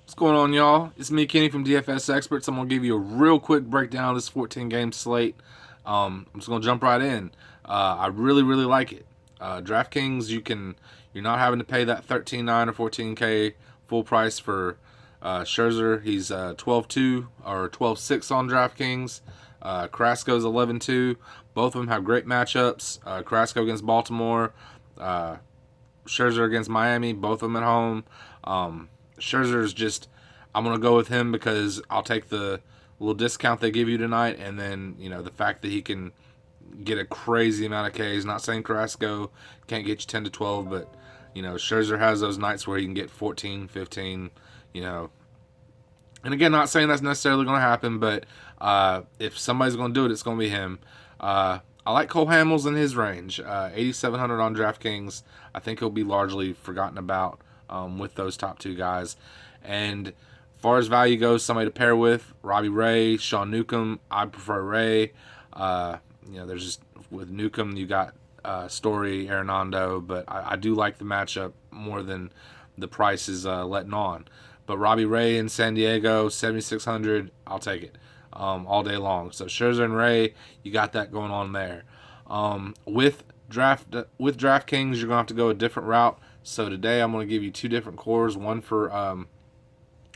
What's going on, y'all? It's me, Kenny from DFS Experts. I'm gonna give you a real quick breakdown of this 14 game slate. I'm just gonna jump right in. I really like it. DraftKings, you're not having to pay that 13.9 or 14K full price for Scherzer. He's 12-2 or 12-6 on DraftKings. Carrasco's 11-2. Both of them have great matchups. Carrasco against Baltimore. Scherzer against Miami. Both of them at home. Scherzer's just, I'm going to go with him because I'll take the little discount they give you tonight, and then, the fact that he can get a crazy amount of Ks. Not saying Carrasco can't get you 10 to 12, but, Scherzer has those nights where he can get 14, 15, And again, not saying that's necessarily going to happen, but if somebody's going to do it, it's going to be him. I like Cole Hamels in his range, 8,700 on DraftKings. I think he'll be largely forgotten about with those top two guys. And as far as value goes, somebody to pair with, Robbie Ray, Sean Newcomb. I prefer Ray. There's just, with Newcomb, you got Story, Arenado, but I do like the matchup more than the price is letting on. But Robbie Ray in San Diego, 7,600, I'll take it all day long. So Scherzer and Ray, you got that going on there. With DraftKings, you're gonna have to go a different route. So today I'm gonna give you two different cores, one for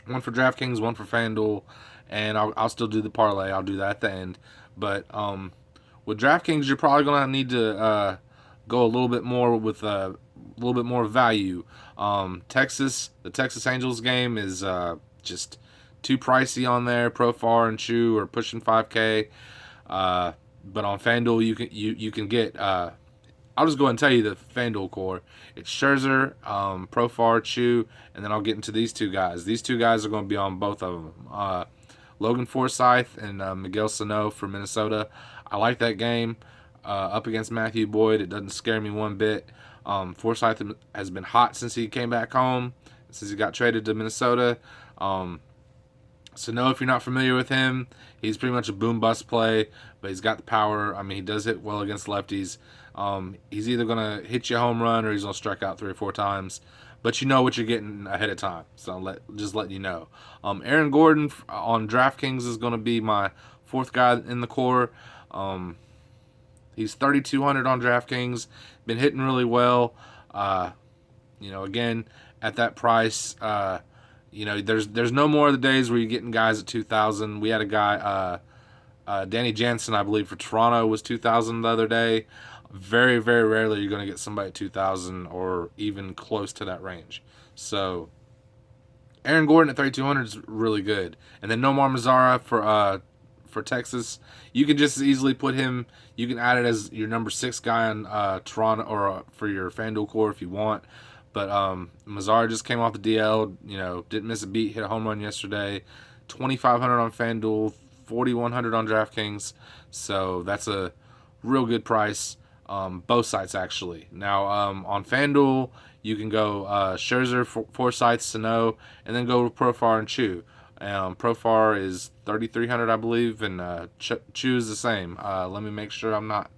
DraftKings, one for FanDuel, and I'll still do the parlay. I'll do that at the end. But with DraftKings, you're probably gonna need to go a little bit more with a little bit more value. The Texas Angels game is just too pricey on there. Profar and Chu are pushing 5K. But on FanDuel, you can get. I'll just go ahead and tell you the FanDuel core. It's Scherzer, Profar, Chu, and then I'll get into these two guys. These two guys are going to be on both of them. Logan Forsythe and Miguel Sano for Minnesota. I like that game up against Matthew Boyd. It doesn't scare me one bit. Forsythe has been hot since he came back home, since he got traded to Minnesota. Sano, if you're not familiar with him, he's pretty much a boom-bust play, but he's got the power. I mean, he does hit well against lefties. He's either going to hit you a home run or he's going to strike out 3 or 4 times. But you know what you're getting ahead of time, so just letting you know. Aaron Gordon on DraftKings is going to be my fourth guy in the core. He's 3,200 on DraftKings, been hitting really well. Again, at that price, there's no more of the days where you're getting guys at 2,000. We had a guy, Danny Jansen, I believe, for Toronto was 2,000 the other day. Very, very rarely you're going to get somebody at 2,000 or even close to that range. So Aaron Gordon at 3,200 is really good. And then Nomar Mazara for Texas. You can just as easily put him. You can add it as your number 6 guy on Toronto or for your FanDuel core if you want. But Mazara just came off the DL. Didn't miss a beat. Hit a home run yesterday. 2,500 on FanDuel, 4,100 on DraftKings. So that's a real good price. Both sites actually. Now on FanDuel, you can go Scherzer, Forsythe, Sano, and then go with Profar and Chu. Profar is 3,300, I believe, and Chu is the same. Let me make sure I'm not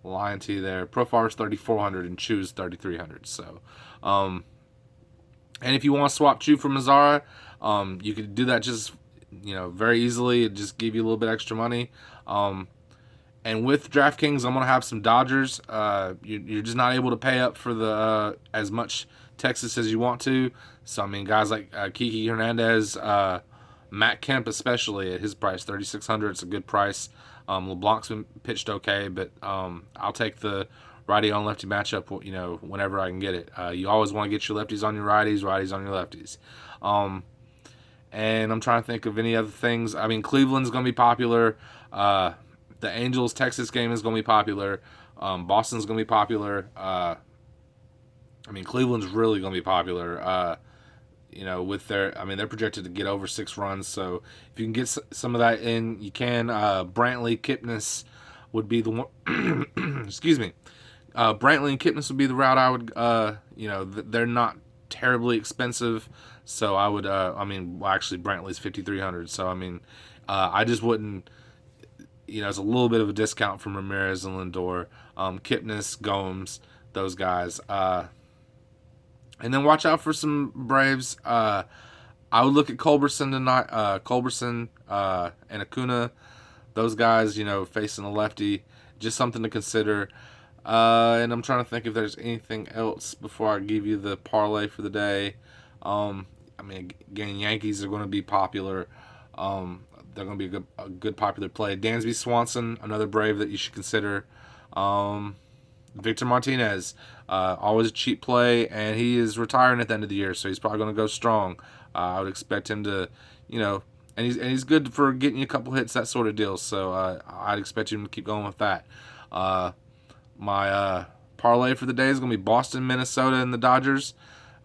lying to you there. Profar is 3,400 and Chu is 3,300. So, and if you want to swap Chu for Mazara, you could do that just very easily. It just give you a little bit extra money. And with DraftKings, I'm gonna have some Dodgers. You're just not able to pay up for the as much Texas as you want to. So I mean, guys like Kiki Hernandez, Matt Kemp especially at his price, 3,600. It's a good price. LeBlanc's been pitched okay, but I'll take the righty on lefty matchup. Whenever I can get it. You always want to get your lefties on your righties on your lefties. And I'm trying to think of any other things. I mean, Cleveland's gonna be popular. The Angels Texas game is going to be popular. Boston's going to be popular. Cleveland's really going to be popular. With they're projected to get over 6 runs. So if you can get some of that in, you can. Brantley, Kipnis would be the one. Excuse me. Brantley and Kipnis would be the route I would. They're not terribly expensive. So I would. Actually, Brantley's 5,300. So I just wouldn't. It's a little bit of a discount from Ramirez and Lindor, Kipnis, Gomes, those guys. And then watch out for some Braves. I would look at Culberson tonight. Culberson and Acuna, those guys, facing a lefty, just something to consider. And I'm trying to think if there's anything else before I give you the parlay for the day. Again, Yankees are going to be popular. They're going to be a good popular play. Dansby Swanson, another Brave that you should consider. Victor Martinez, always a cheap play, and he is retiring at the end of the year, so he's probably going to go strong. I would expect him to, and he's good for getting you a couple hits, that sort of deal. So I'd expect him to keep going with that. My parlay for the day is going to be Boston, Minnesota, and the Dodgers.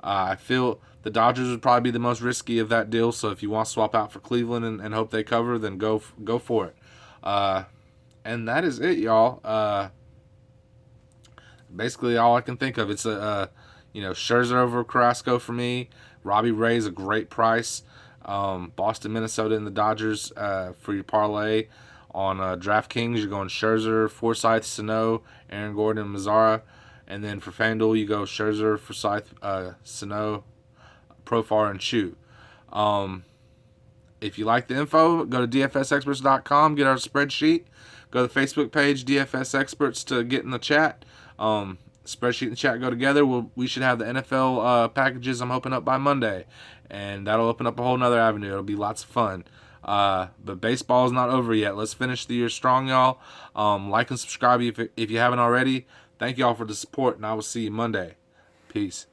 I feel the Dodgers would probably be the most risky of that deal. So if you want to swap out for Cleveland and hope they cover, then go for it. And that is it, y'all. Basically, all I can think of. It's Scherzer over Carrasco for me. Robbie Ray's a great price. Boston, Minnesota, and the Dodgers for your parlay. On DraftKings, you're going Scherzer, Forsythe, Sano, Aaron Gordon, and Mazzara. And then for FanDuel, you go Scherzer, Forsythe, Sano, Profar, and Chu. If you like the info, go to dfsexperts.com, get our spreadsheet. Go to the Facebook page, DFS Experts, to get in the chat. Spreadsheet and chat go together. We should have the NFL packages, I'm hoping, up by Monday. And that'll open up a whole nother avenue. It'll be lots of fun. But baseball is not over yet. Let's finish the year strong, y'all. Like and subscribe if you haven't already. Thank y'all for the support, and I will see you Monday. Peace.